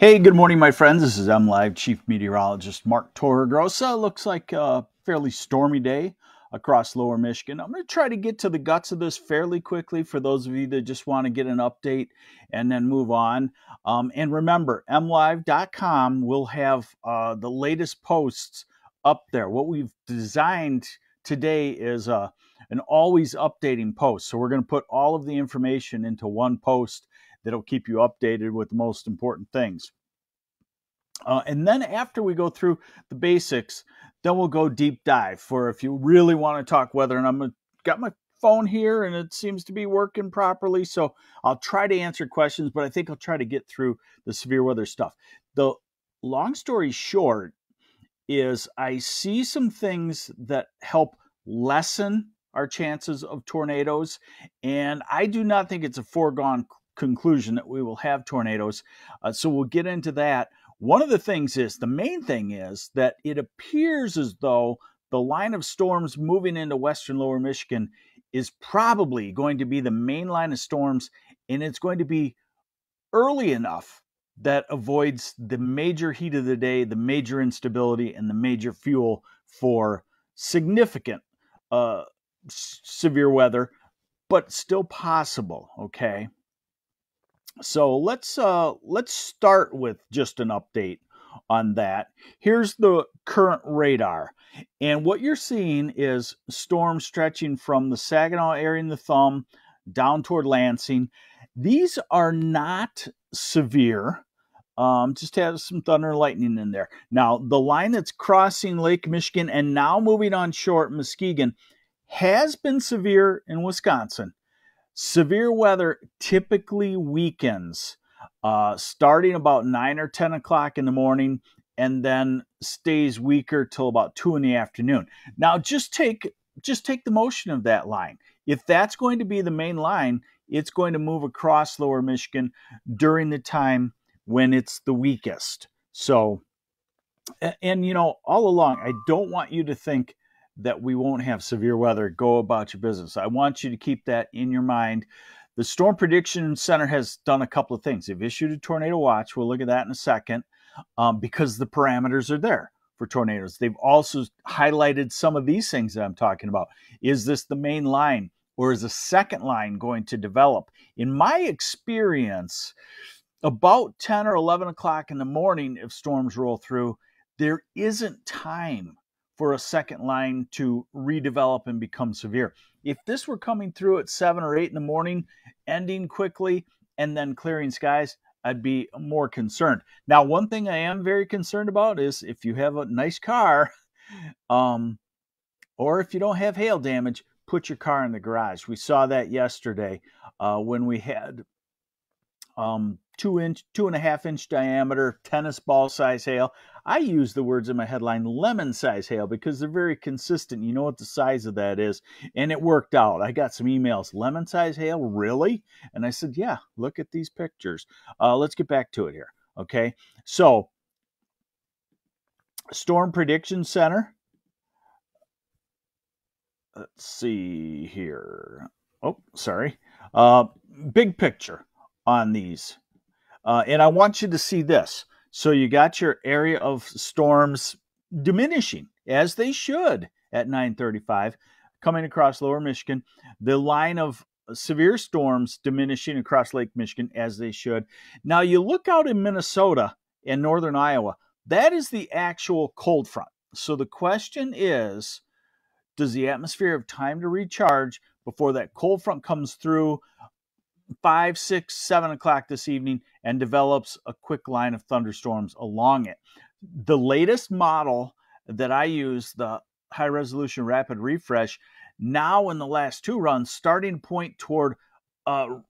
Hey, good morning, my friends. This is MLive Chief Meteorologist Mark Torregrossa. Looks like a fairly stormy day across lower Michigan. I'm going to try to get to the guts of this fairly quickly for those of you that just want to get an update and then move on. And remember, MLive.com will have the latest posts up there. What we've designed today is an always updating post. So we're going to put all of the information into one post that'll keep you updated with the most important things. And then after we go through the basics, then we'll go deep dive for if you really want to talk weather. And got my phone here and it seems to be working properly. So I'll try to answer questions, but I think I'll try to get through the severe weather stuff. The long story short is I see some things that help lessen our chances of tornadoes. And I do not think it's a foregone conclusion that we will have tornadoes. So we'll get into that. One of the things is, the main thing is that it appears as though the line of storms moving into western lower Michigan is probably going to be the main line of storms, and it's going to be early enough that avoids the major heat of the day, the major instability, and the major fuel for significant severe weather, but still possible, okay? So let's start with just an update on that. Here's the current radar. And what you're seeing is storms stretching from the Saginaw area in the thumb down toward Lansing. These are not severe. Just have some thunder and lightning in there. Now, the line that's crossing Lake Michigan and now moving on shore at Muskegon has been severe in Wisconsin. Severe weather typically weakens starting about 9 or 10 o'clock in the morning and then stays weaker till about 2 in the afternoon. Now, just take the motion of that line. If that's going to be the main line, it's going to move across lower Michigan during the time when it's the weakest. So, and you know, all along, I don't want you to think that we won't have severe weather. Go about your business. I want you to keep that in your mind. The Storm Prediction Center has done a couple of things. They've issued a tornado watch. We'll look at that in a second because the parameters are there for tornadoes. They've also highlighted some of these things that I'm talking about. Is this the main line or is a second line going to develop? In my experience, about 10 or 11 o'clock in the morning, if storms roll through, there isn't time for a second line to redevelop and become severe. If this were coming through at 7 or 8 in the morning, ending quickly, and then clearing skies, I'd be more concerned. Now, one thing I am very concerned about is if you have a nice car, or if you don't have hail damage, put your car in the garage. We saw that yesterday when we had 2.5 inch diameter, tennis ball size hail. I use the words in my headline, lemon size hail, because they're very consistent. You know what the size of that is. And it worked out. I got some emails, lemon size hail, really? And I said, yeah, look at these pictures. Let's get back to it here. Okay. So Storm Prediction Center. Let's see here. Oh, sorry. Big picture on these. And I want you to see this. So you got your area of storms diminishing, as they should at 9:35, coming across lower Michigan. The line of severe storms diminishing across Lake Michigan, as they should. Now you look out in Minnesota and northern Iowa. That is the actual cold front. So the question is, does the atmosphere have time to recharge before that cold front comes through 5, 6, 7 o'clock this evening and develops a quick line of thunderstorms along it? The latest model that I use, the high resolution rapid refresh, now in the last 2 runs, starting to point toward a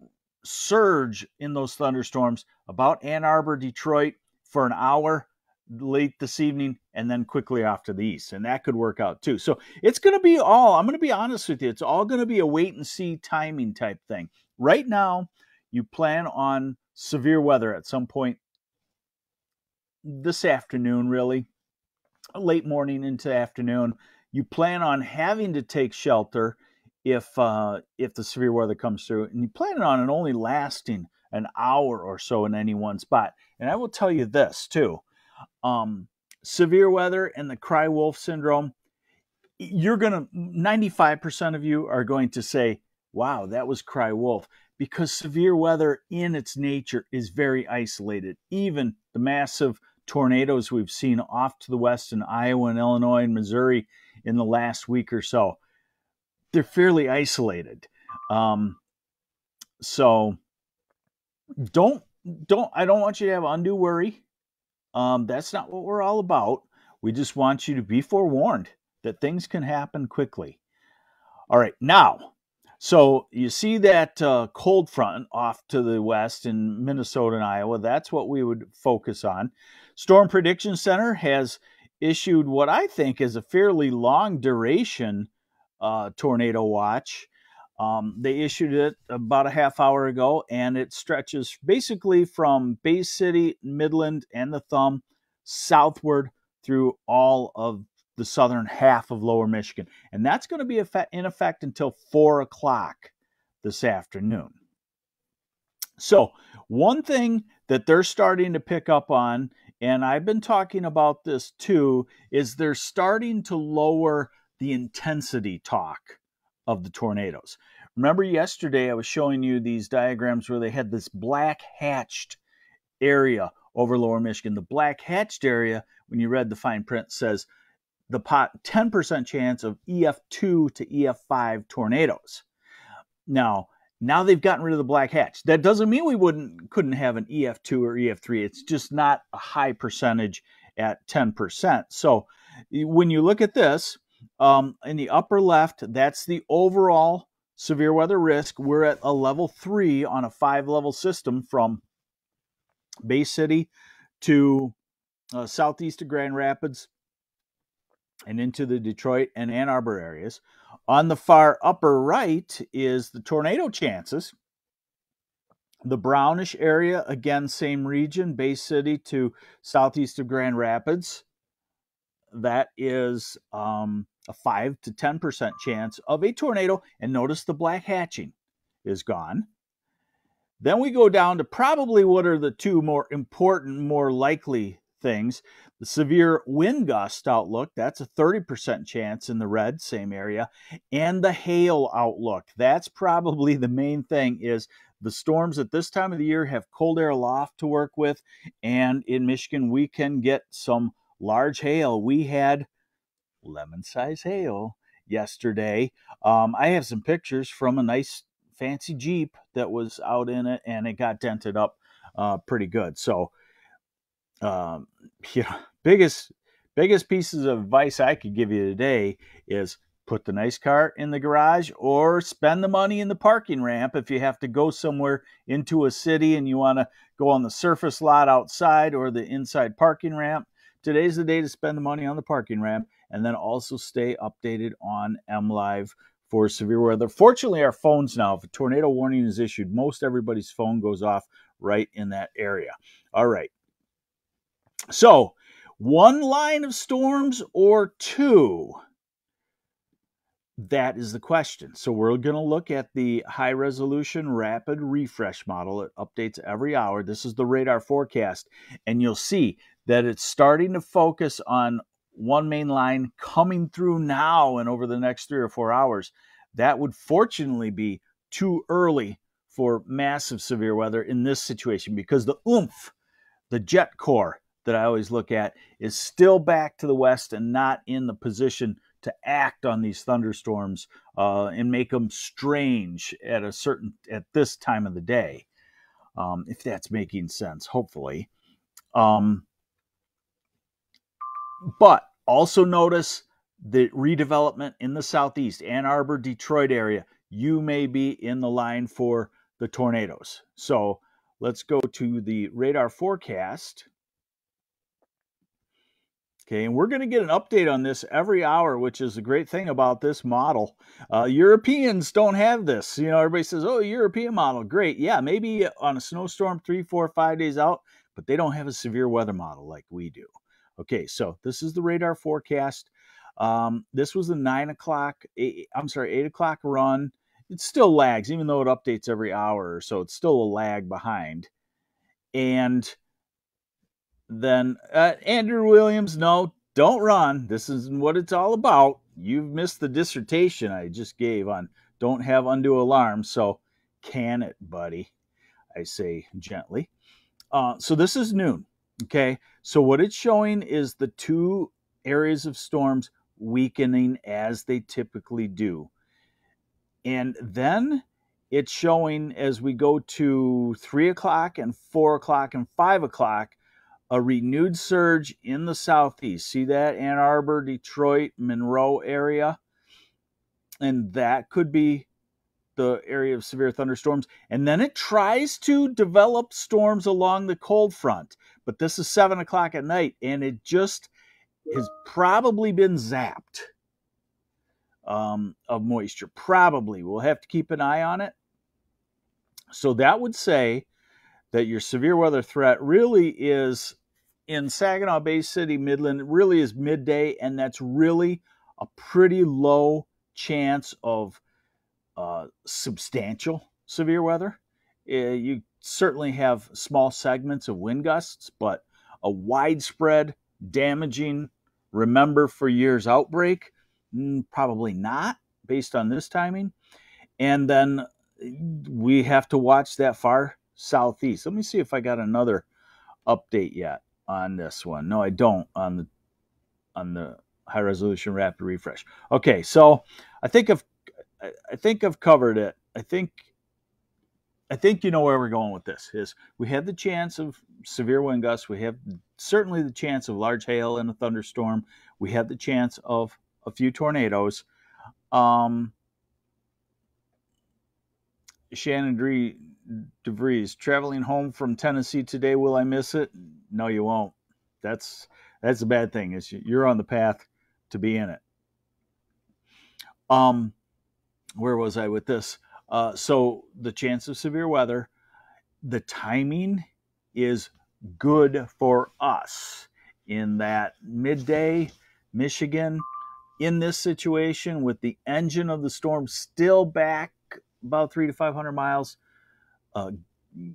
surge in those thunderstorms about Ann Arbor, Detroit for an hour late this evening, and then quickly off to the east. And that could work out too. So it's going to be I'm going to be honest with you, it's all going to be a wait and see timing type thing. Right now, you plan on severe weather at some point this afternoon, really, late morning into afternoon. You plan on having to take shelter if the severe weather comes through, and you plan on it only lasting an hour or so in any one spot. And I will tell you this too. Severe weather and the cry wolf syndrome, 95% of you are going to say, wow, that was cry wolf, because severe weather in its nature is very isolated. Even the massive tornadoes we've seen off to the west in Iowa and Illinois and Missouri in the last week or so, they're fairly isolated. So I don't want you to have undue worry. That's not what we're all about. We just want you to be forewarned that things can happen quickly. All right, now, so you see that cold front off to the west in Minnesota and Iowa. That's what we would focus on. Storm Prediction Center has issued what I think is a fairly long duration tornado watch. They issued it about a half hour ago, and it stretches basically from Bay City, Midland, and the Thumb southward through all of the southern half of Lower Michigan. And that's going to be in effect until 4 o'clock this afternoon. So one thing that they're starting to pick up on, and I've been talking about this too, is they're starting to lower the intensity talk of the tornadoes. Remember yesterday I was showing you these diagrams where they had this black hatched area over Lower Michigan. The black hatched area, when you read the fine print, says the 10% chance of EF2 to EF5 tornadoes. Now they've gotten rid of the black hatch. That doesn't mean we couldn't have an EF2 or EF3. It's just not a high percentage at 10%. So when you look at this, in the upper left, that's the overall severe weather risk. We're at a level 3 on a 5-level system from Bay City to southeast of Grand Rapids and into the Detroit and Ann Arbor areas. On the far upper right is the tornado chances. The brownish area, again, same region, Bay City to southeast of Grand Rapids. That is a 5 to 10% chance of a tornado. And notice the black hatching is gone. Then we go down to probably what are the two more important, more likely things. The severe wind gust outlook, that's a 30% chance in the red, same area. And the hail outlook, that's probably the main thing. Is the storms at this time of the year have cold air aloft to work with. And in Michigan, we can get some large hail. We had lemon-sized hail yesterday. I have some pictures from a nice fancy Jeep that was out in it, and it got dented up pretty good. So, biggest pieces of advice I could give you today is put the nice car in the garage or spend the money in the parking ramp if you have to go somewhere into a city and you want to go on the surface lot outside or the inside parking ramp. Today's the day to spend the money on the parking ramp, and then also stay updated on MLive for severe weather. Fortunately, our phones now, if a tornado warning is issued, most everybody's phone goes off right in that area. All right. So, one line of storms or two? That is the question. So we're going to look at the high-resolution rapid refresh model. It updates every hour. This is the radar forecast, and you'll see that it's starting to focus on one main line coming through now and over the next 3 or 4 hours. That would fortunately be too early for massive severe weather in this situation, because the oomph, the jet core that I always look at, is still back to the west and not in the position to act on these thunderstorms and make them strange at this time of the day, if that's making sense, hopefully. But also notice the redevelopment in the southeast, Ann Arbor, Detroit area. You may be in the line for the tornadoes. So let's go to the radar forecast. Okay, and we're going to get an update on this every hour, which is a great thing about this model. Europeans don't have this. Everybody says, oh, European model, great. Yeah, maybe on a snowstorm 3, 4, 5 days out, but they don't have a severe weather model like we do. Okay, so this is the radar forecast. This was the 8 o'clock run. it still lags, even though it updates every hour or so. It's still a lag behind. And then Andrew Williams, no, don't run. This isn't what it's all about. You've missed the dissertation I just gave on don't have undue alarm. So can it, buddy? I say gently. So this is noon. Okay. So what it's showing is the two areas of storms weakening as they typically do. And then it's showing as we go to 3 o'clock and 4 o'clock and 5 o'clock, a renewed surge in the southeast. See that? Ann Arbor, Detroit, Monroe area. And that could be the area of severe thunderstorms. And then it tries to develop storms along the cold front. But this is 7 o'clock at night, and it just has probably been zapped of moisture. Probably. We'll have to keep an eye on it. So that would say that your severe weather threat really is in Saginaw Bay City, Midland, really is midday, and that's really a pretty low chance of substantial severe weather. You certainly have small segments of wind gusts, but a widespread, damaging, remember for years outbreak, probably not based on this timing. And then we have to watch that far southeast. Let me see if I got another update yet on this one. No, I don't on the high resolution rapid refresh. Okay, so I think I've covered it. I think you know where we're going with this. Is we have the chance of severe wind gusts. We have certainly the chance of large hail and a thunderstorm. We have the chance of a few tornadoes. Shannon DeVries, traveling home from Tennessee today, will I miss it? No, you won't. That's a bad thing. Is you're on the path to be in it. Where was I with this? So the chance of severe weather, the timing is good for us in that midday Michigan in this situation with the engine of the storm still back about 300 to 500 miles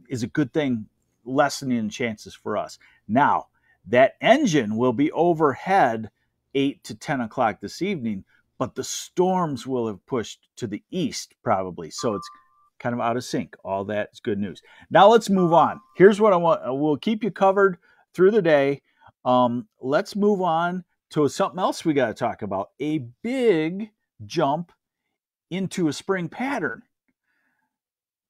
is a good thing, lessening chances for us. Now, that engine will be overhead 8 to 10 o'clock this evening, but the storms will have pushed to the east probably. So it's kind of out of sync. All that is good news. Now let's move on. Here's what I want. We'll keep you covered through the day. Let's move on to something else we got to talk about. A big jump into a spring pattern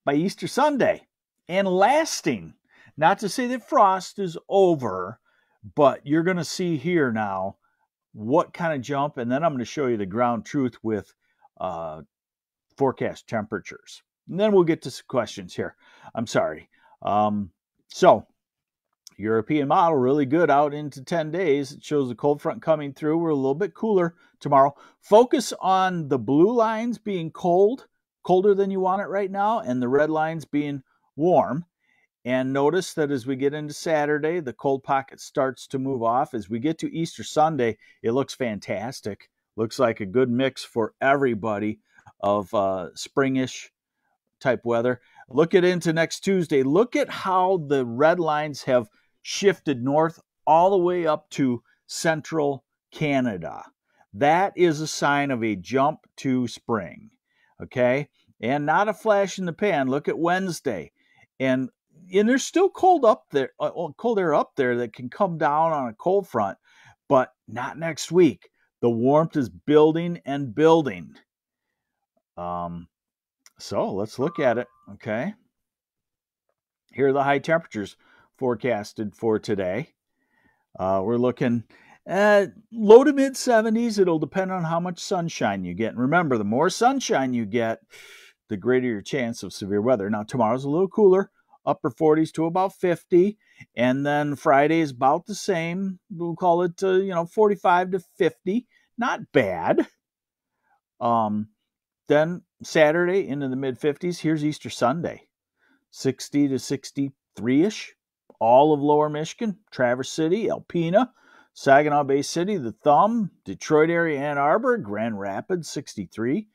by Easter Sunday and lasting. Not to say that frost is over, but you're going to see here now what kind of jump, and then I'm going to show you the ground truth with forecast temperatures. And then we'll get to some questions here. I'm sorry. So, European model, really good out into 10 days. It shows the cold front coming through. We're a little bit cooler tomorrow. Focus on the blue lines being cold, colder than you want it right now, and the red lines being warm. And notice that as we get into Saturday, the cold pocket starts to move off. As we get to Easter Sunday, it looks fantastic. Looks like a good mix for everybody of springish type weather. Look at into next Tuesday. Look at how the red lines have shifted north all the way up to central Canada. That is a sign of a jump to spring. Okay? And not a flash in the pan. Look at Wednesday. And there's still cold air up there that can come down on a cold front, but not next week. The warmth is building and building. So let's look at it, okay? Here are the high temperatures forecasted for today. We're looking at low to mid 70s. It'll depend on how much sunshine you get. And remember, the more sunshine you get, the greater your chance of severe weather. Now, tomorrow's a little cooler. Upper 40s to about 50, and then Friday is about the same. We'll call it 45 to 50. Not bad. Then Saturday into the mid 50s. Here's Easter Sunday, 60 to 63ish. All of Lower Michigan, Traverse City, Alpena, Saginaw Bay City, the Thumb, Detroit area, Ann Arbor, Grand Rapids, 63.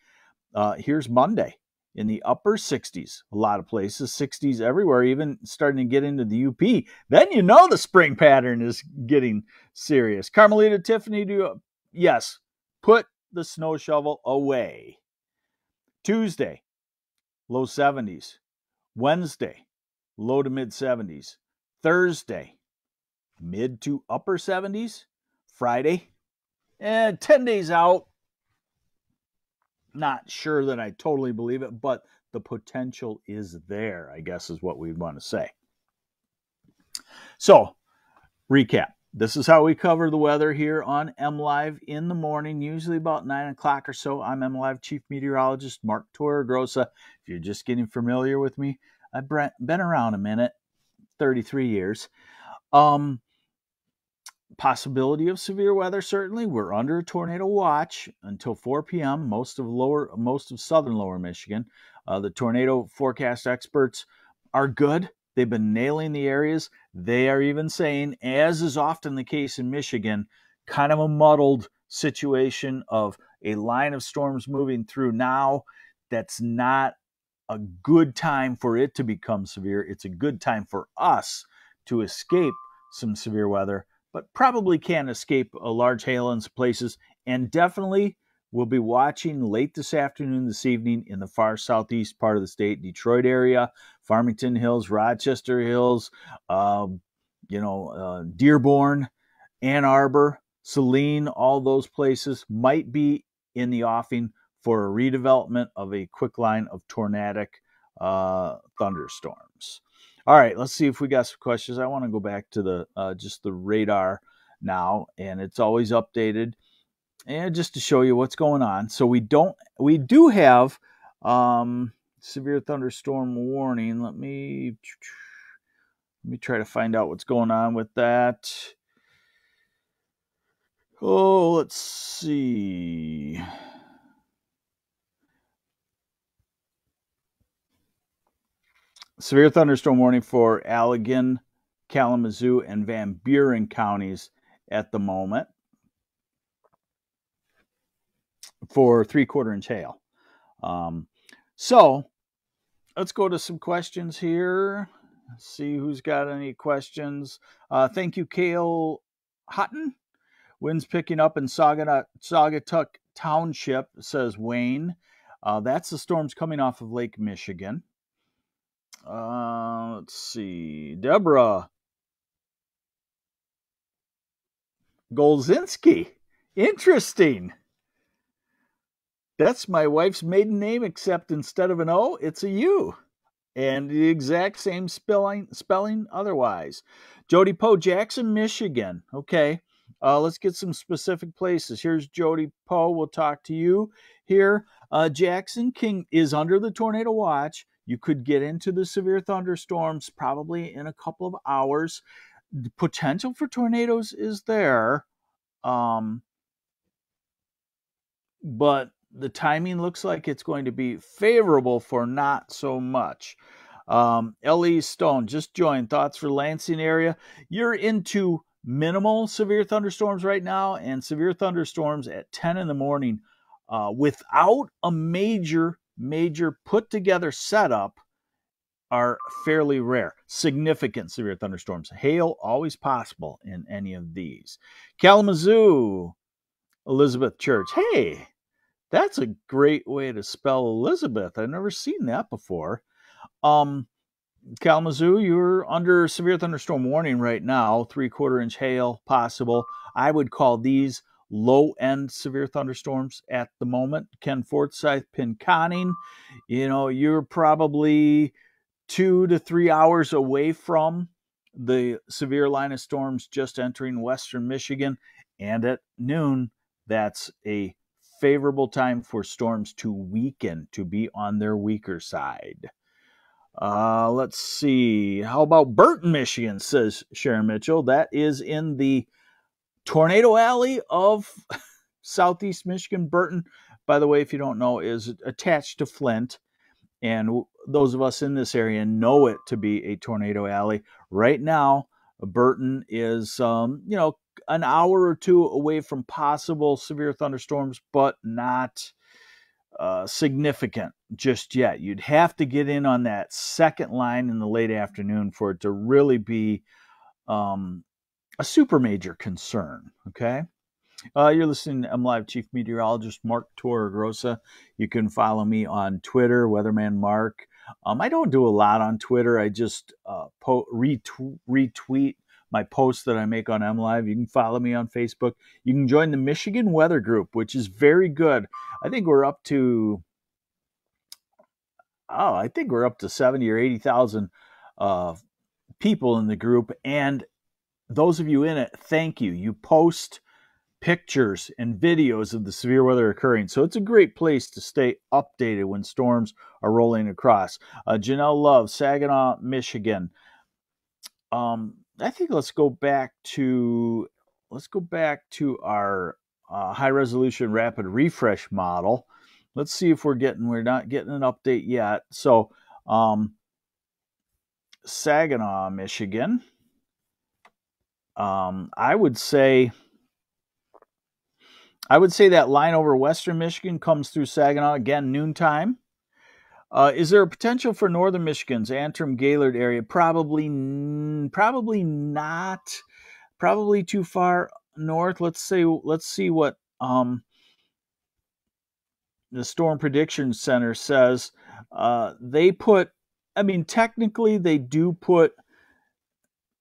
Here's Monday in the upper 60s. A lot of places, 60s everywhere, even starting to get into the UP. Then you know the spring pattern is getting serious. Carmelita, Tiffany, yes, put the snow shovel away. Tuesday, low 70s. Wednesday, low to mid 70s. Thursday, mid to upper 70s. Friday, 10 days out. Not sure that I totally believe it, but the potential is there, I guess is what we'd want to say. So, recap. This is how we cover the weather here on MLive in the morning, usually about 9 o'clock or so. I'm MLive Chief Meteorologist Mark Torregrossa. If you're just getting familiar with me, I've been around a minute, 33 years. Possibility of severe weather, certainly. We're under a tornado watch until 4 p.m. Most of southern lower Michigan. The tornado forecast experts are good. They've been nailing the areas. They are even saying, as is often the case in Michigan, kind of a muddled situation of a line of storms moving through now. That's not a good time for it to become severe. It's a good time for us to escape some severe weather, but probably can't escape a large hail in some places, and definitely we'll be watching late this afternoon, this evening in the far southeast part of the state, Detroit area, Farmington Hills, Rochester Hills, Dearborn, Ann Arbor, Saline, all those places might be in the offing for a redevelopment of a quick line of tornadic thunderstorms. All right, let's see if we got some questions. I want to go back to the just the radar now, and it's always updated, and just to show you what's going on. So we do have severe thunderstorm warning. Let me try to find out what's going on with that. Oh, let's see. Severe thunderstorm warning for Allegan, Kalamazoo, and Van Buren counties at the moment for 3/4 inch hail. So let's go to some questions here. Let's see who's got any questions. Thank you, Cale Hutton. Winds picking up in Saugatuck Township, says Wayne. That's the storms coming off of Lake Michigan. Let's see. Deborah Golzinski. Interesting. That's my wife's maiden name, except instead of an O, it's a U. And the exact same spelling otherwise. Jody Poe, Jackson, Michigan. Okay. Let's get some specific places. Here's Jody Poe. We'll talk to you here. Jackson King is under the tornado watch. You could get into the severe thunderstorms probably in a couple of hours. The potential for tornadoes is there. But the timing looks like it's going to be favorable for not so much. L.E. Stone just joined. Thoughts for Lansing area. You're into minimal severe thunderstorms right now, and severe thunderstorms at 10 in the morning without a major put together setup are fairly rare. Significant severe thunderstorms. Hail always possible in any of these. Kalamazoo, Elizabeth Church. Hey, that's a great way to spell Elizabeth. I've never seen that before. Kalamazoo, you're under severe thunderstorm warning right now. 3/4 inch hail possible. I would call these low-end severe thunderstorms at the moment. Ken Forsyth, Pinconning, you're probably 2 to 3 hours away from the severe line of storms just entering western Michigan. And at noon, that's a favorable time for storms to weaken, to be on their weaker side. Let's see. How about Burton, Michigan, says Sharon Mitchell. That is in the tornado alley of southeast Michigan. Burton, by the way, if you don't know, is attached to Flint. And those of us in this area know it to be a tornado alley. Right now, Burton is, an hour or two away from possible severe thunderstorms, but not significant just yet. You'd have to get in on that second line in the late afternoon for it to really be a super major concern. Okay. You're listening to MLive Chief Meteorologist Mark Torregrossa. You can follow me on Twitter, Weatherman Mark. I don't do a lot on Twitter. I just retweet my posts that I make on MLive. You can follow me on Facebook. You can join the Michigan Weather Group, which is very good. I think we're up to 70 or 80,000 people in the group. And those of you in it, thank you. You post pictures and videos of the severe weather occurring. So it's a great place to stay updated when storms are rolling across. Janelle Love, Saginaw, Michigan. I think let's go back to our high resolution rapid refresh model. Let's see if we're not getting an update yet. So Saginaw, Michigan. I would say that line over western Michigan comes through Saginaw again, noontime. Is there a potential for northern Michigan's Antrim, Gaylord area? Probably not. Probably too far north. Let's see what the Storm Prediction Center says. Technically they do put.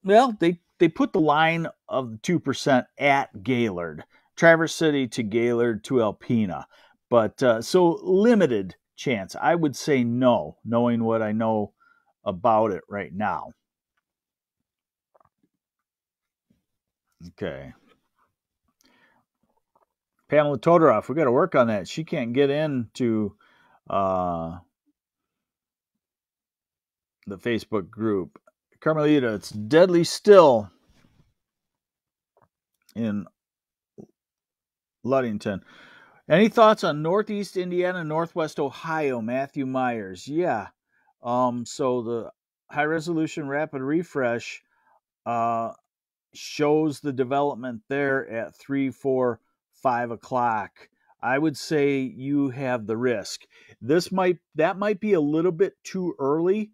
Well, they put the line of the 2% at Gaylord. Traverse City to Gaylord to Alpena. But so limited chance. I would say no, knowing what I know about it right now. Okay. Pamela Todoroff, we got to work on that. She can't get into the Facebook group. Carmelita, it's deadly still in Ludington. Any thoughts on Northeast Indiana, Northwest Ohio? Matthew Myers. Yeah. So the high resolution rapid refresh shows the development there at 3, 4, 5 o'clock. I would say you have the risk. That might be a little bit too early,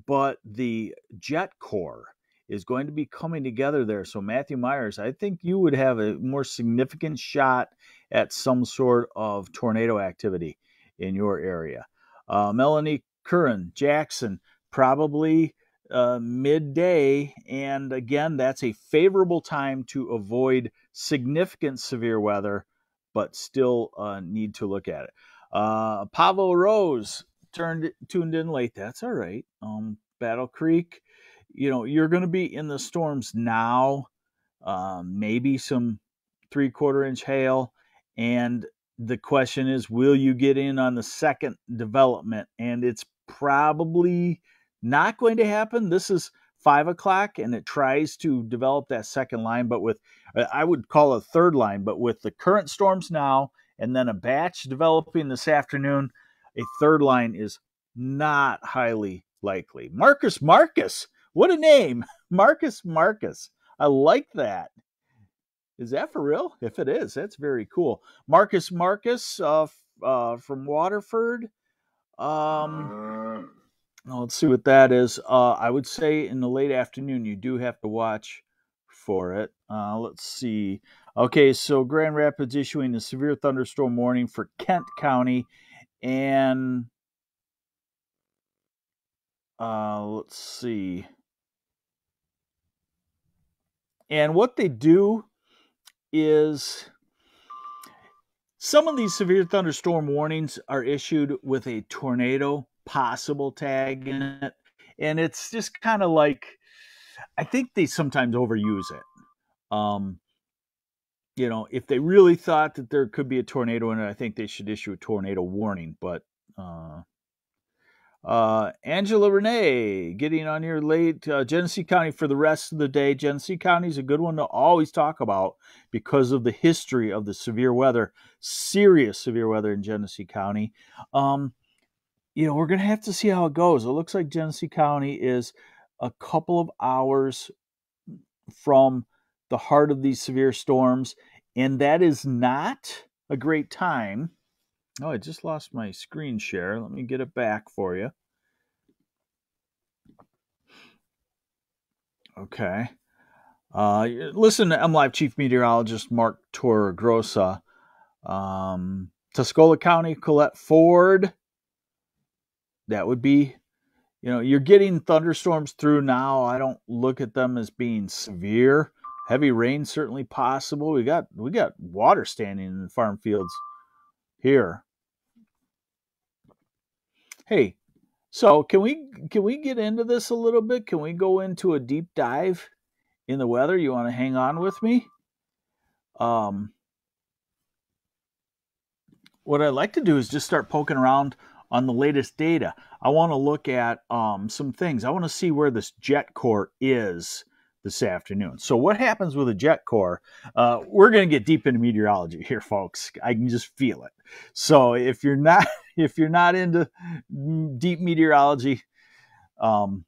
but the jet core is going to be coming together there. So Matthew Myers, I think you would have a more significant shot at some sort of tornado activity in your area. Melanie Curran, Jackson, probably midday. And again, that's a favorable time to avoid significant severe weather, but still need to look at it. Pavo Rose tuned in late. That's all right. Battle Creek, you're going to be in the storms now. Maybe some 3/4 inch hail. And the question is, will you get in on the second development? And it's probably not going to happen. This is 5 o'clock and it tries to develop that second line, but I would call it a third line, but with the current storms now and then a batch developing this afternoon, a third line is not highly likely. Marcus, what a name. Marcus. I like that. Is that for real? If it is, that's very cool. Marcus from Waterford. Let's see what that is. I would say in the late afternoon, you do have to watch for it. Let's see. Okay, so Grand Rapids issuing a severe thunderstorm warning for Kent County. And let's see. And what they do is some of these severe thunderstorm warnings are issued with a tornado possible tag in it. And it's just kind of like, I think they sometimes overuse it. If they really thought that there could be a tornado in it, I think they should issue a tornado warning. But Angela Renee, getting on here late. Genesee County for the rest of the day. Genesee County is a good one to always talk about because of the history of the serious severe weather in Genesee County. We're going to have to see how it goes. It looks like Genesee County is a couple of hours from the heart of these severe storms, and that is not a great time Oh, I just lost my screen share. Let me get it back for you. Okay. Listen to MLive Chief Meteorologist Mark Torregrossa. Tuscola County, Colette Ford. That would be, you're getting thunderstorms through now. I don't look at them as being severe. Heavy rain certainly possible. We got water standing in the farm fields here. Hey, so can we get into this a little bit? Can we go into a deep dive in the weather? You want to hang on with me? What I'd like to do is just start poking around on the latest data. I want to look at some things. I want to see where this jet core is this afternoon. So what happens with a jet core? We're going to get deep into meteorology here, folks. I can just feel it. So if you're not into deep meteorology, you're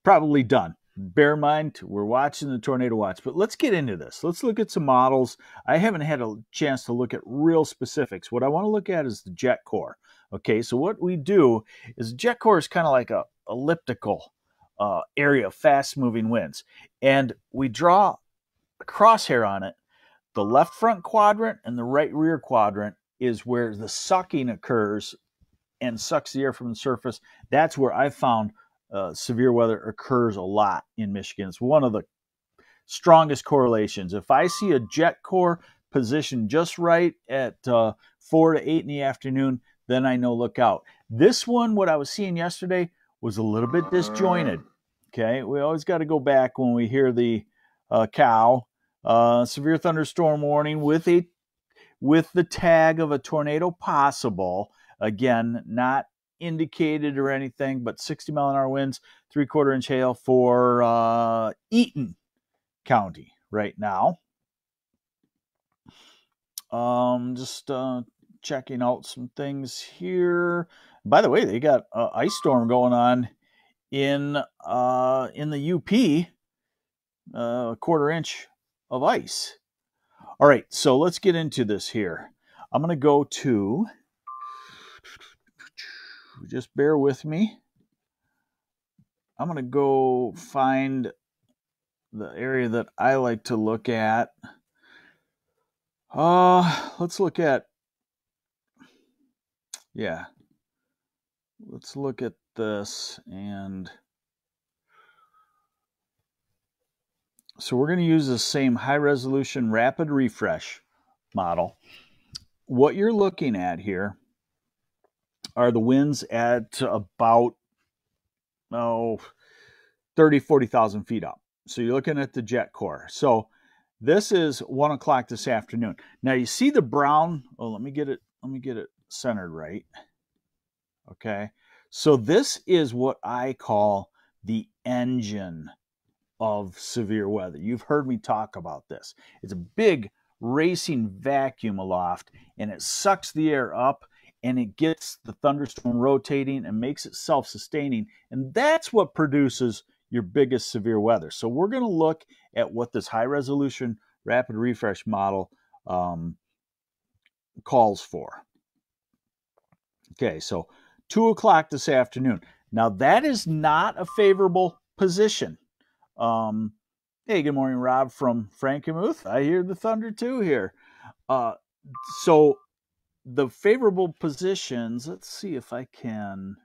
probably done. Bear in mind, we're watching the Tornado Watch, but let's get into this. Let's look at some models. I haven't had a chance to look at real specifics. What I want to look at is the jet core. Okay, so what we do is jet core is kind of like a elliptical area of fast-moving winds, and we draw a crosshair on it. The left front quadrant and the right rear quadrant is where the sucking occurs and sucks the air from the surface. That's where I found severe weather occurs a lot in Michigan. It's one of the strongest correlations. If I see a jet core positioned just right at 4 to 8 in the afternoon, then I know look out. This one, what I was seeing yesterday, was a little bit disjointed. Okay, we always got to go back when we hear the cow. Severe thunderstorm warning with the tag of a tornado possible. Again, not indicated or anything, but 60-mile-an-hour winds, 3/4-inch hail for Eaton County right now. Just checking out some things here. By the way, they got an ice storm going on in the UP, a 1/4-inch of ice. All right, so let's get into this here. I'm going to go to, just bear with me. I'm going to go find the area that I like to look at. Let's look at, let's look at this. And so we're going to use the same high resolution rapid refresh model. What you're looking at here are the winds at about 30, 40,000 feet up. So you're looking at the jet core. So this is 1 o'clock this afternoon. Now you see the brown. Oh, let me get it centered right. Okay. So this is what I call the engine of severe weather. You've heard me talk about this. It's a big racing vacuum aloft, and it sucks the air up, and it gets the thunderstorm rotating and makes it self-sustaining, and that's what produces your biggest severe weather. So we're going to look at what this high-resolution rapid refresh model calls for. Okay, so 2 o'clock this afternoon. Now, that is not a favorable position. Hey, good morning, Rob from Frankenmuth. I hear the thunder too here. So the favorable positions, let's see if I can.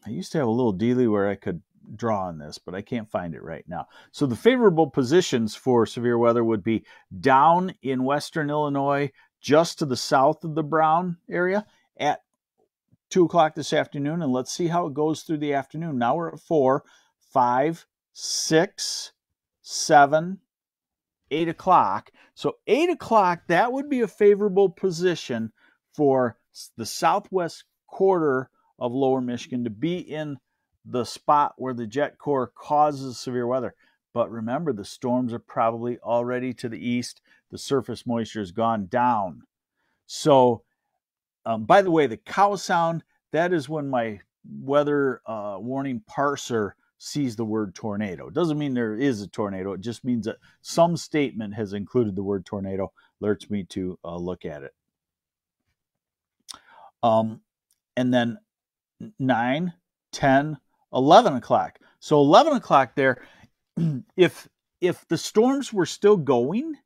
I used to have a little dealie where I could draw on this, but I can't find it right now. So the favorable positions for severe weather would be down in western Illinois, just to the south of the Brown area at 2 o'clock this afternoon, and let's see how it goes through the afternoon. Now we're at 4, 5, 6, 7, 8 o'clock. So 8 o'clock, that would be a favorable position for the southwest quarter of lower Michigan to be in the spot where the jet core causes severe weather. But remember, the storms are probably already to the east. The surface moisture has gone down. So, by the way, the cow sound, that is when my weather warning parser sees the word tornado. It doesn't mean there is a tornado. It just means that some statement has included the word tornado, alerts me to look at it. And then 9, 10, 11 o'clock. So 11 o'clock there, if the storms were still going,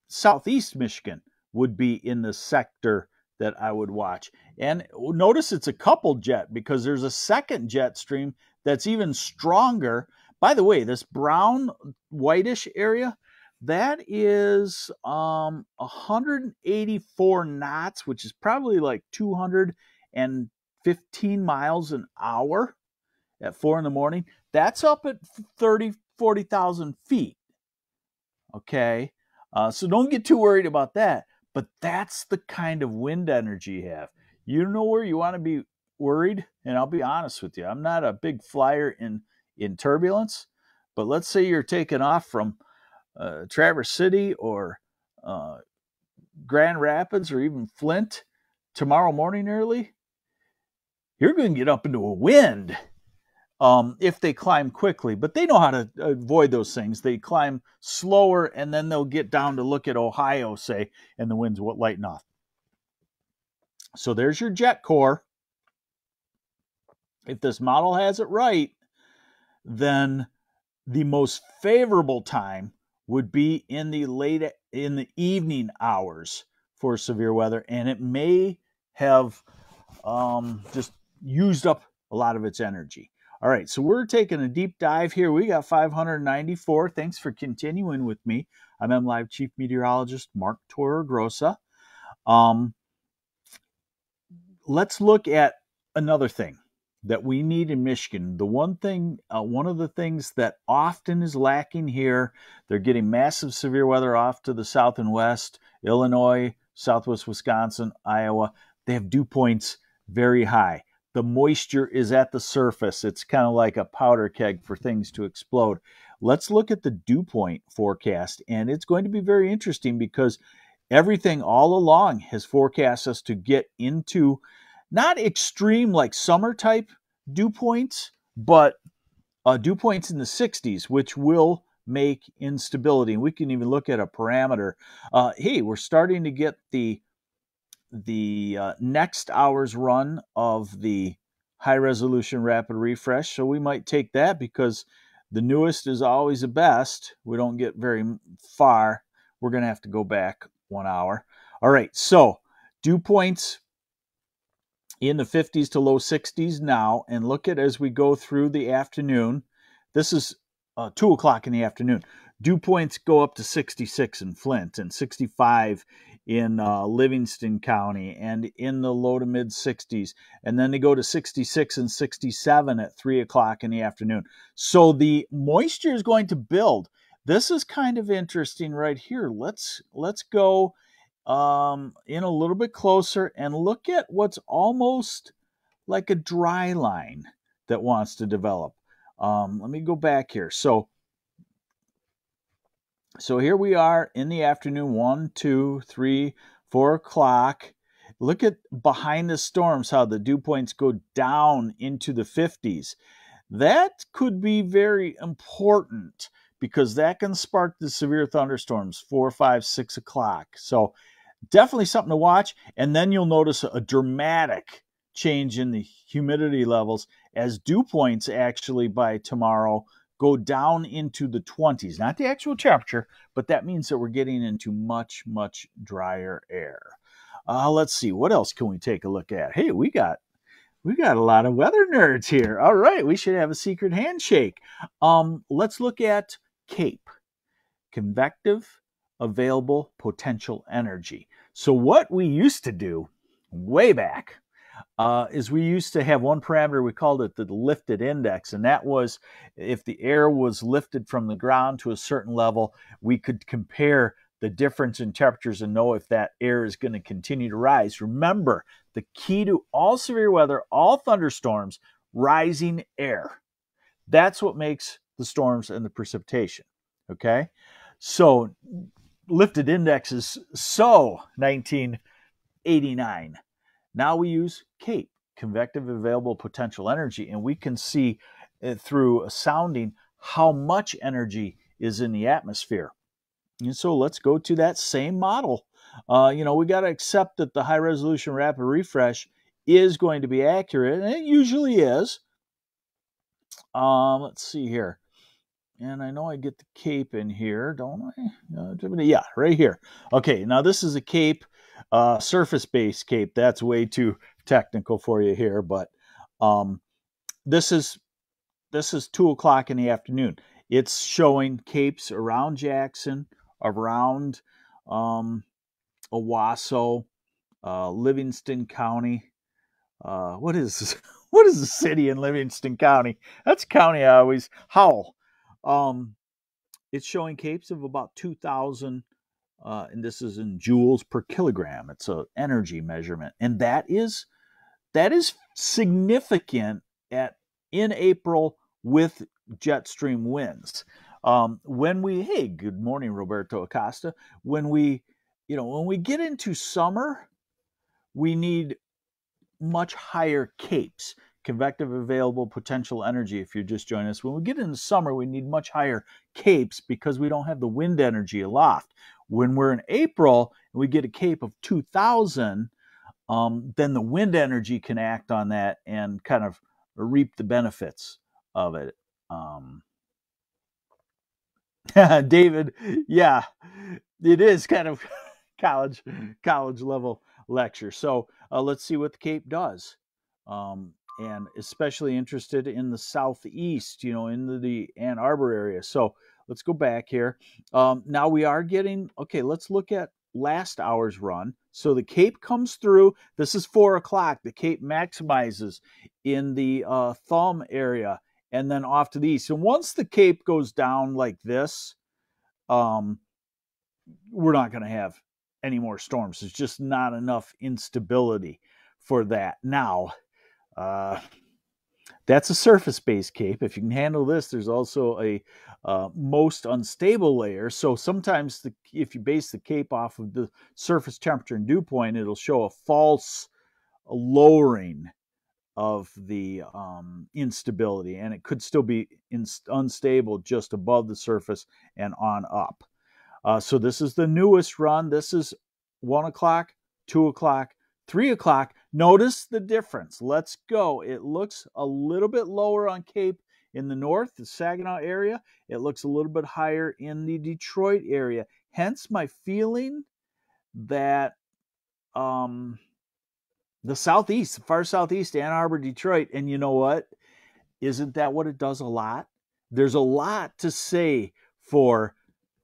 southeast Michigan would be in the sector that I would watch. And notice it's a coupled jet because there's a second jet stream that's even stronger. By the way, this brown whitish area, that is 184 knots, which is probably like 215 miles an hour at 4 in the morning. That's up at 40,000 feet. Okay. So don't get too worried about that. But that's the kind of wind energy you have. You know where you want to be worried? And I'll be honest with you. I'm not a big flyer in turbulence. But let's say you're taking off from Traverse City or Grand Rapids or even Flint tomorrow morning early. You're going to get up into a wind. If they climb quickly, but they know how to avoid those things. They climb slower, and then they'll get down to look at Ohio, say, and the winds will lighten off. So there's your jet core. If this model has it right, then the most favorable time would be in the evening hours for severe weather, and it may have just used up a lot of its energy. All right, so we're taking a deep dive here. We got 594. Thanks for continuing with me. I'm MLive Chief Meteorologist Mark Torregrossa. Let's look at another thing that we need in Michigan. The one of the things that often is lacking here, they're getting massive severe weather off to the south and west, Illinois, southwest Wisconsin, Iowa. They have dew points very high. The moisture is at the surface. It's kind of like a powder keg for things to explode. Let's look at the dew point forecast, and it's going to be very interesting because everything all along has forecast us to get into not extreme like summer type dew points, but dew points in the 60s, which will make instability. And we can even look at a parameter. Hey, we're starting to get the next hour's run of the high resolution rapid refresh. So we might take that because the newest is always the best. We don't get very far. We're going to have to go back 1 hour. All right. So dew points in the 50s to low 60s now. And look at as we go through the afternoon. This is 2 o'clock in the afternoon. Dew points go up to 66 in Flint and 65 in Livingston County and in the low to mid 60s. And then they go to 66 and 67 at 3 o'clock in the afternoon. So the moisture is going to build. This is kind of interesting right here. Let's go in a little bit closer and look at what's almost like a dry line that wants to develop. Let me go back here. So here we are in the afternoon, 1, 2, 3, 4 o'clock. Look at behind the storms, how the dew points go down into the 50s. That could be very important because that can spark the severe thunderstorms, 4, 5, 6 o'clock. So definitely something to watch. And then you'll notice a dramatic change in the humidity levels as dew points actually by tomorrow go down into the 20s. Not the actual temperature, but that means that we're getting into much, much drier air. Let's see, what else can we take a look at? Hey, we got a lot of weather nerds here. All right, we should have a secret handshake. Let's look at CAPE, convective available potential energy. So what we used to do way back is we used to have one parameter, we called it the lifted index, and that was if the air was lifted from the ground to a certain level, we could compare the difference in temperatures and know if that air is going to continue to rise. Remember, the key to all severe weather, all thunderstorms, rising air. That's what makes the storms and the precipitation, okay? So lifted index is 1989. Now we use CAPE, convective available potential energy, and we can see through sounding how much energy is in the atmosphere. And so let's go to that same model. We got to accept that the high resolution rapid refresh is going to be accurate, and it usually is. Let's see here. And I know I get the cape in here, don't I? Yeah, right here. Okay, now this is a cape, surface-based cape. That's way too technical for you here, but this is 2 o'clock in the afternoon. It's showing capes around Jackson, around Owasso, Livingston County. What is the city in Livingston County? That's a county I always Howell. It's showing capes of about 2,000, and this is in joules per kilogram. It's an energy measurement, and that is significant in April with jet stream winds. Good morning, Roberto Acosta. When we get into summer, we need much higher capes, convective available potential energy. If you're just joining us, when we get into summer, we need much higher capes because we don't have the wind energy aloft. When we're in April and we get a cape of 2,000, then the wind energy can act on that and kind of reap the benefits of it. David, yeah, it is kind of college level lecture. So let's see what the cape does. And especially interested in the southeast, into the Ann Arbor area. So let's go back here. Now we are getting, okay, let's look at last hour's run. So the cape comes through. This is 4 o'clock. The cape maximizes in the thumb area and then off to the east. And once the cape goes down like this, we're not going to have any more storms. There's just not enough instability for that. Now, that's a surface-based cape. If you can handle this, there's also a most unstable layer. So sometimes if you base the cape off of the surface temperature and dew point, it'll show a false lowering of the instability, and it could still be unstable just above the surface and on up. So this is the newest run. This is 1 o'clock, 2 o'clock, 3 o'clock. Notice the difference. Let's go. It looks a little bit lower on Cape in the north, the Saginaw area. It looks a little bit higher in the Detroit area. Hence my feeling that the southeast, the far southeast, Ann Arbor, Detroit, and you know what? Isn't that what it does a lot? There's a lot to say for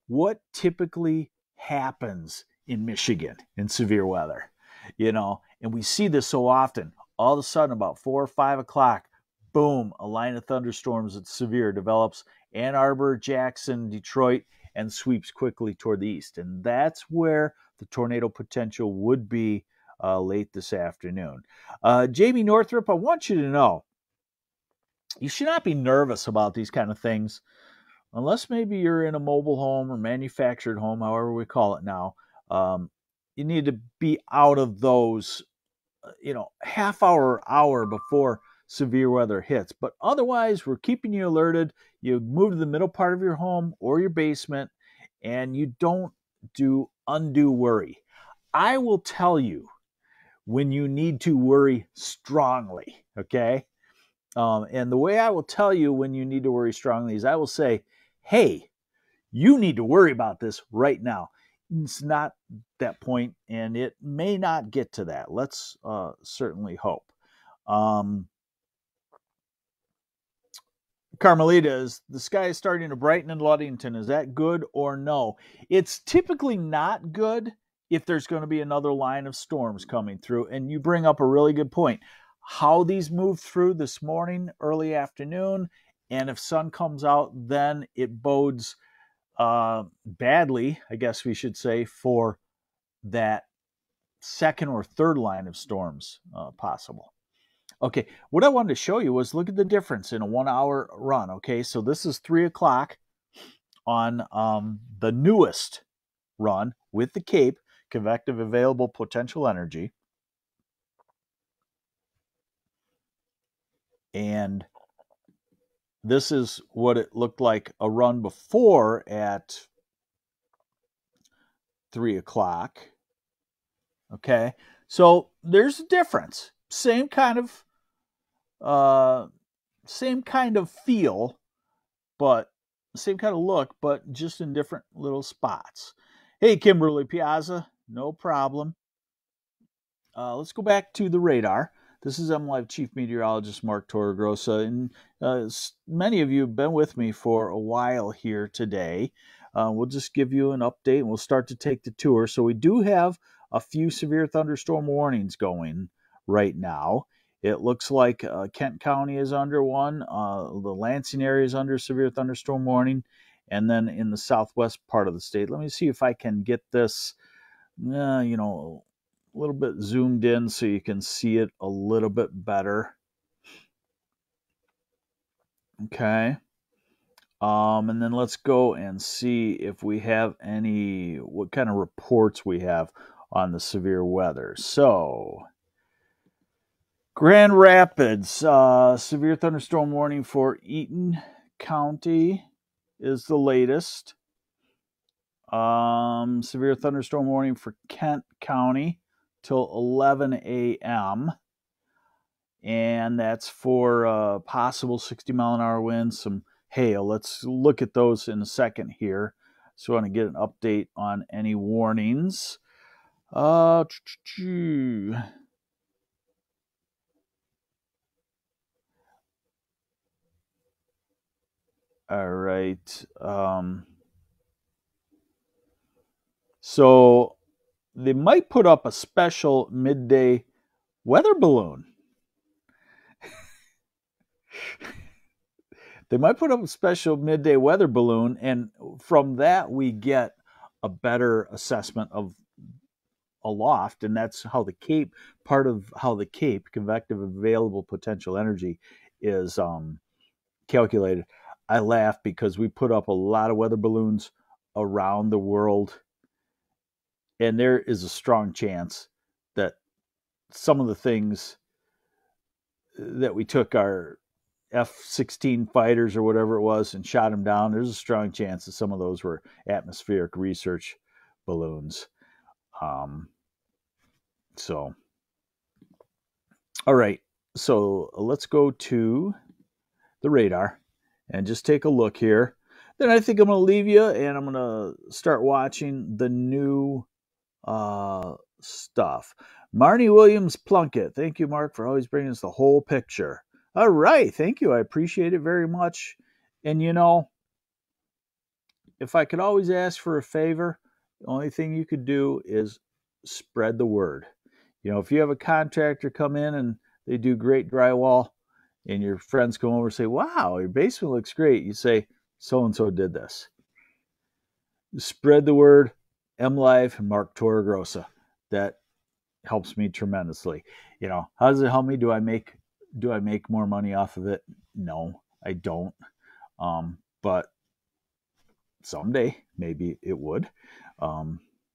what typically happens in Michigan in severe weather, and we see this so often. All of a sudden, about 4 or 5 o'clock, boom, a line of thunderstorms that's severe develops Ann Arbor, Jackson, Detroit, and sweeps quickly toward the east. And that's where the tornado potential would be late this afternoon. Jamie Northrup, I want you to know, you should not be nervous about these kind of things unless maybe you're in a mobile home or manufactured home, however we call it now. You need to be out of those, half hour before severe weather hits. But otherwise, we're keeping you alerted. You move to the middle part of your home or your basement, and you don't do undue worry. I will tell you when you need to worry strongly, okay? And the way I will tell you when you need to worry strongly is I will say, hey, you need to worry about this right now. It's not that point, and it may not get to that. Let's certainly hope. Carmelita, is the sky is starting to brighten in Ludington. Is that good or no? It's typically not good if there's going to be another line of storms coming through. And you bring up a really good point. How these move through this morning, early afternoon, and if sun comes out, then it bodes badly, I guess we should say, for that second or third line of storms possible. Okay, what I wanted to show you was look at the difference in a 1 hour run. Okay, so this is 3 o'clock on the newest run with the CAPE, convective available potential energy. And This is what it looked like a run before at 3 o'clock. Okay, so there's a difference. Same kind of feel, but same kind of look, but just in different little spots. Hey, Kimberly Piazza, no problem. Let's go back to the radar. This is MLive Chief Meteorologist Mark Torregrossa, and many of you have been with me for a while here today. We'll just give you an update, and we'll start to take the tour. So we do have a few severe thunderstorm warnings going right now. It looks like Kent County is under one. The Lansing area is under severe thunderstorm warning. And then in the southwest part of the state, let me see if I can get this, a little bit zoomed in so you can see it a little bit better. Okay. And then let's go and see if we have what kind of reports we have on the severe weather. So, Grand Rapids, severe thunderstorm warning for Eaton County is the latest. Severe thunderstorm warning for Kent County till 11 a.m. And that's for possible 60-mile-an-hour winds, some hail. Let's look at those in a second here. So I want to get an update on any warnings. All right. So they might put up a special midday weather balloon. They might put up a special midday weather balloon, and from that we get a better assessment of aloft, and that's how the CAPE, part of how the CAPE, convective available potential energy, is calculated. I laugh because we put up a lot of weather balloons around the world, and there is a strong chance that some of the things that we took our F-16 fighters or whatever it was and shot them down, there's a strong chance that some of those were atmospheric research balloons. So, all right. So let's go to the radar and just take a look here. Then I think I'm going to leave you, and I'm going to start watching the new stuff. Marnie Williams Plunkett. Thank you, Mark, for always bringing us the whole picture. All right. Thank you. I appreciate it very much. And, if I could always ask for a favor, the only thing you could do is spread the word. If you have a contractor come in and they do great drywall and your friends come over and say, wow, your basement looks great, you say, so-and-so did this. Spread the word. MLive and Mark Torregrossa. That helps me tremendously. How does it help me? Do I make more money off of it? No, I don't. But someday maybe it would.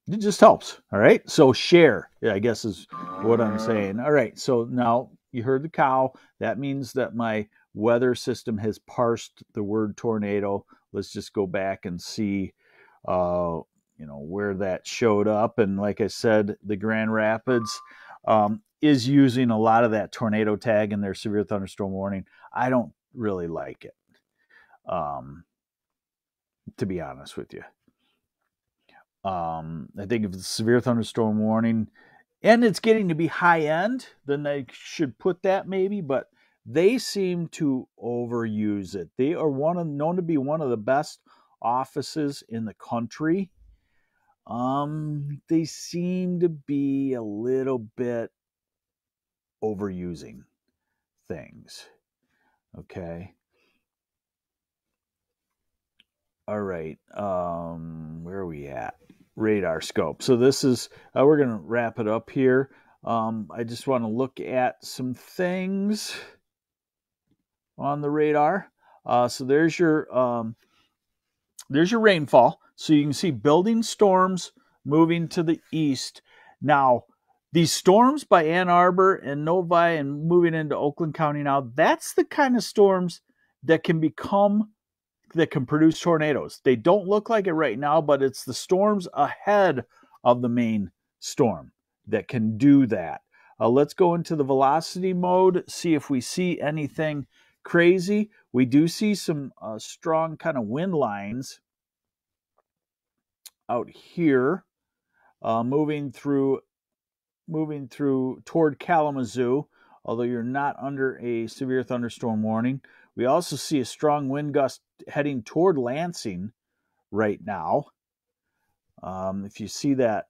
It just helps. All right. So share, I guess, is what I'm saying. All right. So now you heard the cow. That means that my weather system has parsed the word tornado. Let's just go back and see, where that showed up. And like I said, the Grand Rapids is using a lot of that tornado tag in their severe thunderstorm warning. I don't really like it, to be honest with you. I think if it's a severe thunderstorm warning and it's getting to be high end, then they should put that maybe, but they seem to overuse it. They are known to be one of the best offices in the country. They seem to be a little bit overusing things. Okay. All right. Where are we at? Radar scope. So this is, we're going to wrap it up here. I just want to look at some things on the radar. So there's your rainfall. So you can see building storms moving to the east. Now, these storms by Ann Arbor and Novi and moving into Oakland County now, that's the kind of storms that can produce tornadoes. They don't look like it right now, but it's the storms ahead of the main storm that can do that. Let's go into the velocity mode, see if we see anything crazy. We do see some strong kind of wind lines out here, moving through toward Kalamazoo, although you're not under a severe thunderstorm warning. We also see a strong wind gust heading toward Lansing right now. If you see that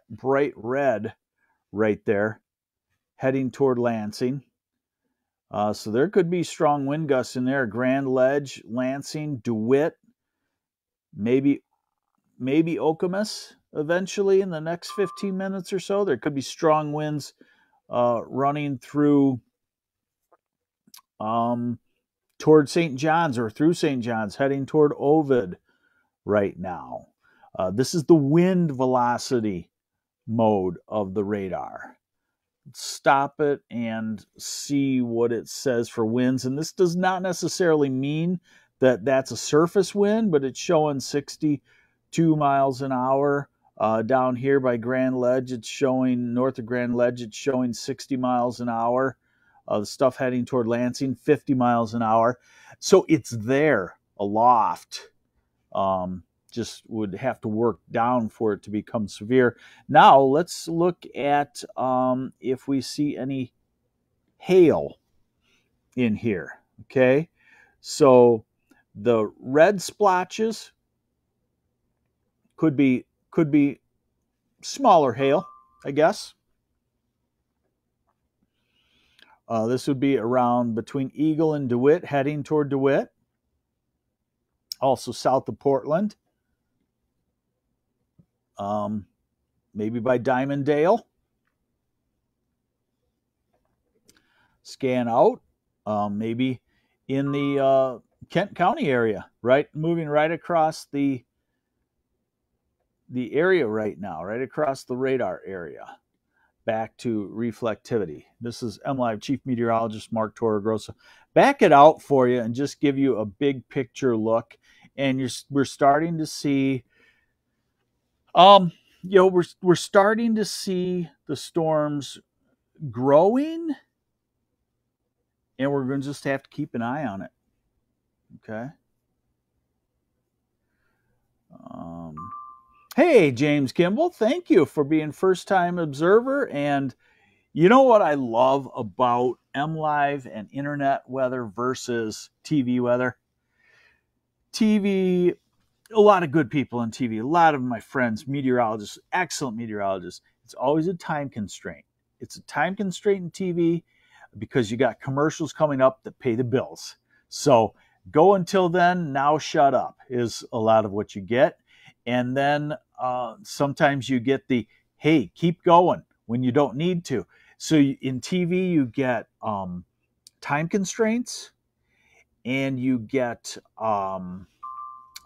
bright red right there, heading toward Lansing. So there could be strong wind gusts in there. Grand Ledge, Lansing, DeWitt, maybe Okemos eventually in the next 15 minutes or so. There could be strong winds running through toward St. John's or through St. John's, heading toward Ovid right now. This is the wind velocity mode of the radar. Stop it and see what it says for winds. And this does not necessarily mean that that's a surface wind, but it's showing 62 miles an hour. Down here by Grand Ledge, it's showing, north of Grand Ledge, it's showing 60 miles an hour. The stuff heading toward Lansing, 50 miles an hour. So it's there aloft. Just would have to work down for it to become severe. Now let's look at if we see any hail in here. Okay, so the red splotches could be smaller hail, I guess. This would be around between Eagle and DeWitt, heading toward DeWitt. Also south of Portland. Maybe by Diamonddale. Scan out. Maybe in the Kent County area, right? Moving right across the area right now, right across the radar area. Back to reflectivity. This is MLive Chief Meteorologist Mark Torregrossa. Back it out for you and just give you a big picture look. And we're starting to see, we're starting to see the storms growing, and we're going to just have to keep an eye on it. Okay. Hey, James Kimball, thank you for being first-time observer. And you know what I love about MLive and internet weather versus TV weather? TV, a lot of good people on TV, a lot of my friends, meteorologists, excellent meteorologists. It's always a time constraint. It's a time constraint in TV because you got commercials coming up that pay the bills. So go until then, now shut up is a lot of what you get. And then sometimes you get the, hey, keep going when you don't need to. So in TV, you get time constraints, and you get,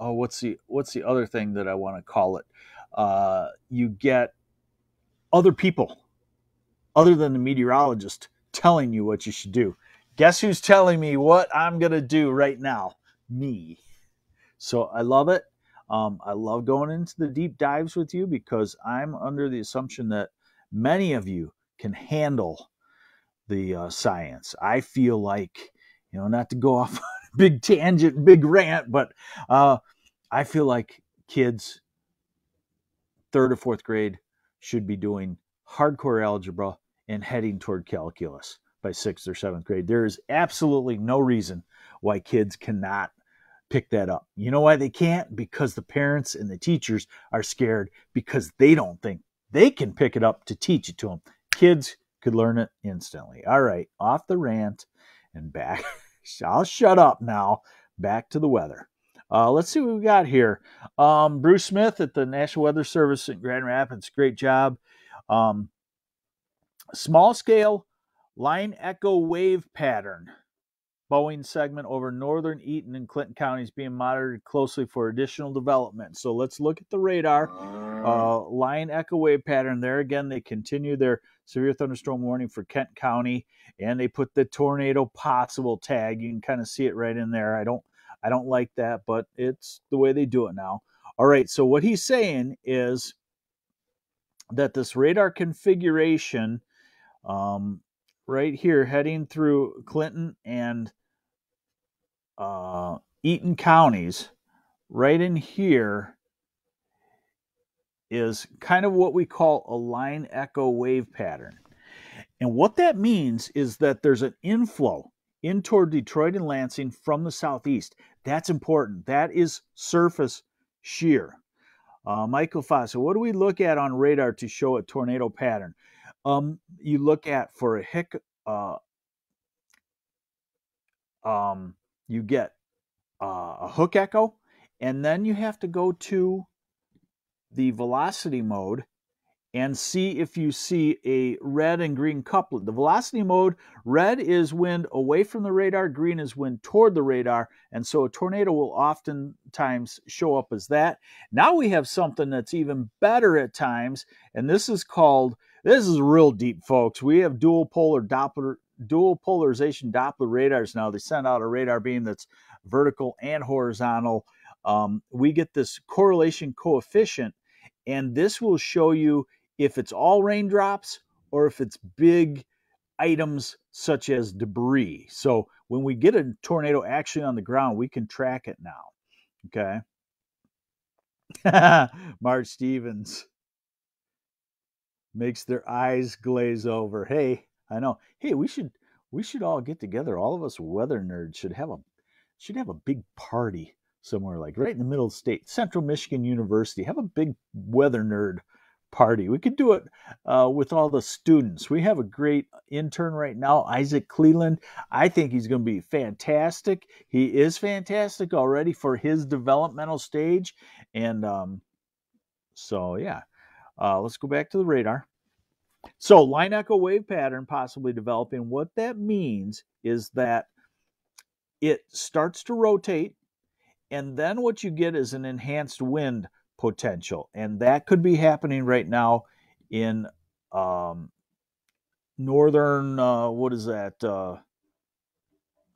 what's the other thing that I want to call it? You get other people other than the meteorologist telling you what you should do. Guess who's telling me what I'm going to do right now? Me. So I love it. I love going into the deep dives with you because I'm under the assumption that many of you can handle the science. I feel like, not to go off on a big tangent, big rant, but I feel like kids 3rd or 4th grade should be doing hardcore algebra and heading toward calculus by 6th or 7th grade. There is absolutely no reason why kids cannot pick that up. You know why they can't? Because the parents and the teachers are scared because they don't think they can pick it up to teach it to them. Kids could learn it instantly. All right, off the rant and back. I'll shut up now. Back to the weather. Let's see what we got here. Bruce Smith at the National Weather Service in Grand Rapids. Great job. Small scale line echo wave pattern. Boeing segment over northern Eaton and Clinton counties being monitored closely for additional development. So let's look at the radar. Line echo wave pattern there. Again, they continue their severe thunderstorm warning for Kent County, and they put the tornado possible tag. You can kind of see it right in there. I don't like that, but it's the way they do it now. All right, so what he's saying is that this radar configuration right here heading through Clinton and Eaton counties, right in here, is kind of what we call a line echo wave pattern. And what that means is that there's an inflow in toward Detroit and Lansing from the southeast. That's important. That is surface shear. Michael Fossa, what do we look at on radar to show a tornado pattern? You look at for a you get a hook echo, and then you have to go to the velocity mode and see if you see a red and green couplet. The velocity mode, red is wind away from the radar, green is wind toward the radar, and so a tornado will oftentimes show up as that. Now we have something that's even better at times, and this is real deep, folks. We have dual polarization Doppler radars now. They send out a radar beam that's vertical and horizontal. We get this correlation coefficient, and this will show you if it's all raindrops or if it's big items such as debris. So when we get a tornado actually on the ground, we can track it now. Okay. Mark Stevens makes their eyes glaze over. Hey, I know. Hey, we should all get together. All of us weather nerds should have a big party somewhere, like right in the middle of the state, Central Michigan University. Have a big weather nerd party. We could do it with all the students. We have a great intern right now, Isaac Cleland. I think he's going to be fantastic. He is fantastic already for his developmental stage. And so, yeah, let's go back to the radar. So line echo wave pattern possibly developing. What that means is that it starts to rotate, and then what you get is an enhanced wind potential. And that could be happening right now in northern, what is that?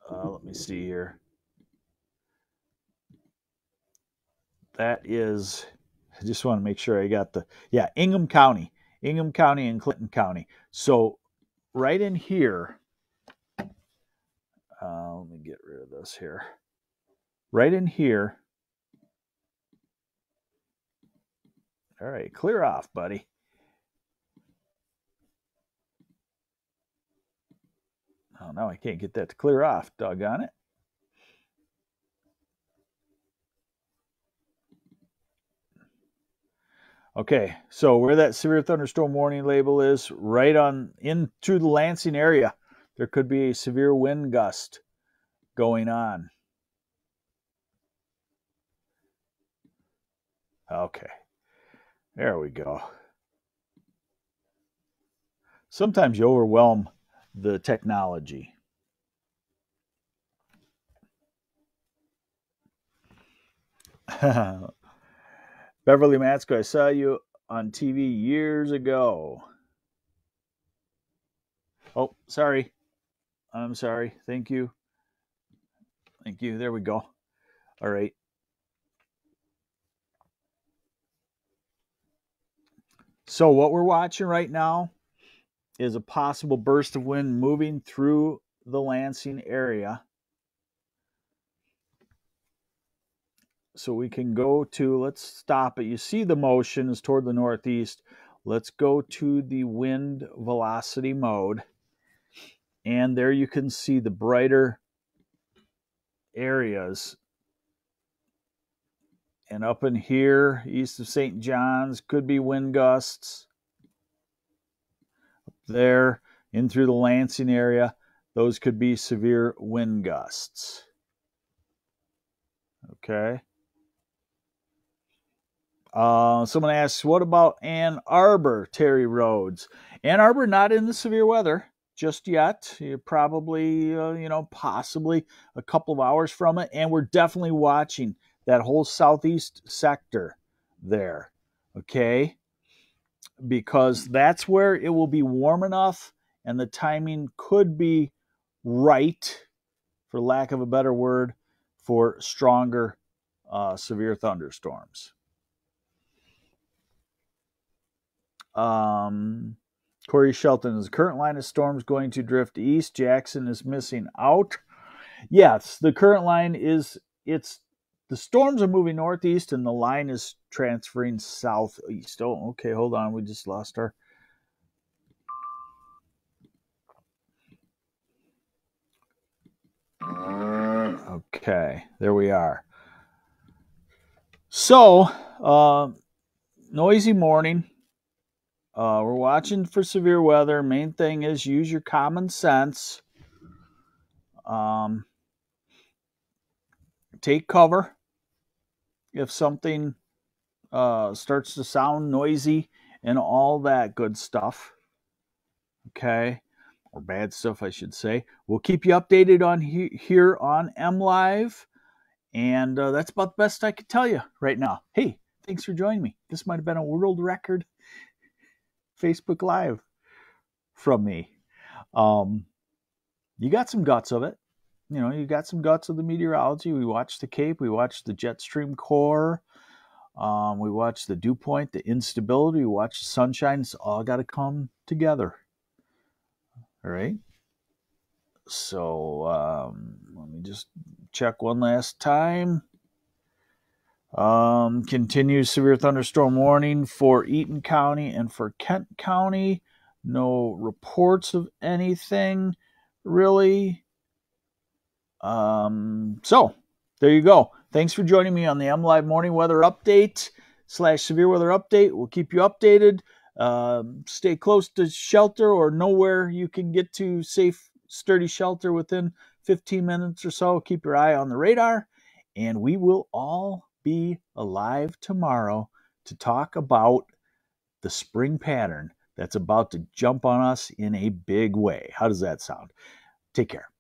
Let me see here. That is, I just want to make sure I got Ingham County and Clinton County. So right in here, let me get rid of this here. Right in here. All right, clear off, buddy. Oh, no, I can't get that to clear off. Doggone it. Okay, so where that severe thunderstorm warning label is, right on in through the Lansing area, there could be a severe wind gust going on. Okay, there we go. Sometimes you overwhelm the technology. Beverly Matsko, I saw you on TV years ago. Oh, sorry. I'm sorry. Thank you. Thank you. There we go. All right. So what we're watching right now is a possible burst of wind moving through the Lansing area. So we can go to, let's stop it. You see the motion is toward the northeast. Let's go to the wind velocity mode. And there you can see the brighter areas. And up in here, east of St. John's, could be wind gusts. Up there, in through the Lansing area, those could be severe wind gusts. Okay. Someone asks, what about Ann Arbor, Terry Rhodes? Ann Arbor, not in the severe weather just yet. You're probably, possibly a couple of hours from it. And we're definitely watching that whole southeast sector there. Okay. because that's where it will be warm enough and the timing could be right, for lack of a better word, for stronger severe thunderstorms. Corey Shelton, is the current line of storms going to drift east? Jackson is missing out. Yes, the current line is, the storms are moving northeast and the line is transferring southeast. Oh, okay, hold on. We just lost our. Okay, there we are. So, noisy morning. We're watching for severe weather. Main thing is use your common sense. Take cover if something starts to sound noisy and all that good stuff. Okay, or bad stuff, I should say. We'll keep you updated on here on MLive, and that's about the best I could tell you right now. Hey, thanks for joining me. This might have been a world record Facebook Live from me. You got some guts of it. You know, you got some guts of the meteorology. We watched the Cape. We watched the jet stream core. We watched the dew point, the instability. We watched the sunshine. It's all got to come together. All right. So let me just check one last time. Continued severe thunderstorm warning for Eaton County and for Kent County. No reports of anything really. So there you go. Thanks for joining me on the MLive morning weather update / severe weather update. We'll keep you updated. Stay close to shelter or know where you can get to safe, sturdy shelter within 15 minutes or so. Keep your eye on the radar, and we will all be alive tomorrow to talk about the spring pattern that's about to jump on us in a big way. How does that sound? Take care.